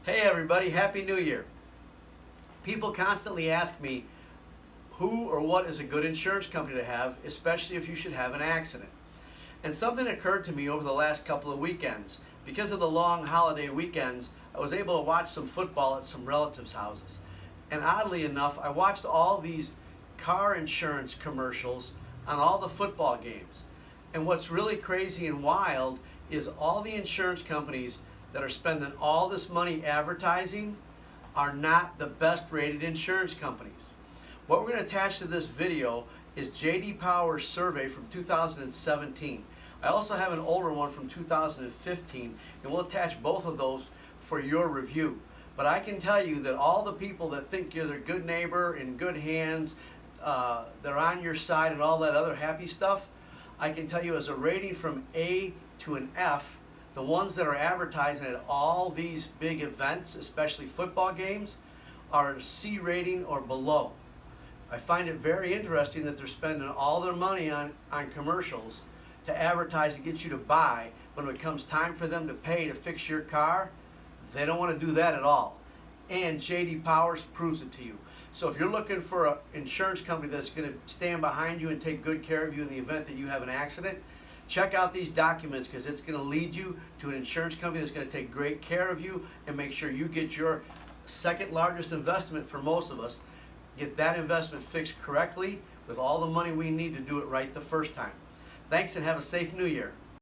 Hey everybody, Happy New Year. People constantly ask me who or what is a good insurance company to have, especially if you should have an accident. And something occurred to me over the last couple of weekends. Because of the long holiday weekends, I was able to watch some football at some relatives' houses. And oddly enough, I watched all these car insurance commercials on all the football games. And what's really crazy and wild is all the insurance companies that are spending all this money advertising are not the best rated insurance companies. What we're going to attach to this video is J.D. Power's survey from 2017. I also have an older one from 2015, and we'll attach both of those for your review. But I can tell you that all the people that think you're their good neighbor, in good hands, they're on your side and all that other happy stuff, I can tell you as a rating from A to an F, the ones that are advertising at all these big events, especially football games, are a C rating or below. I find it very interesting that they're spending all their money on commercials to advertise and get you to buy, but when it comes time for them to pay to fix your car, they don't want to do that at all. And J.D. Powers proves it to you. So if you're looking for an insurance company that's going to stand behind you and take good care of you in the event that you have an accident, check out these documents, because it's going to lead you to an insurance company that's going to take great care of you and make sure you get your second largest investment for most of us. Get that investment fixed correctly with all the money we need to do it right the first time. Thanks and have a safe New Year.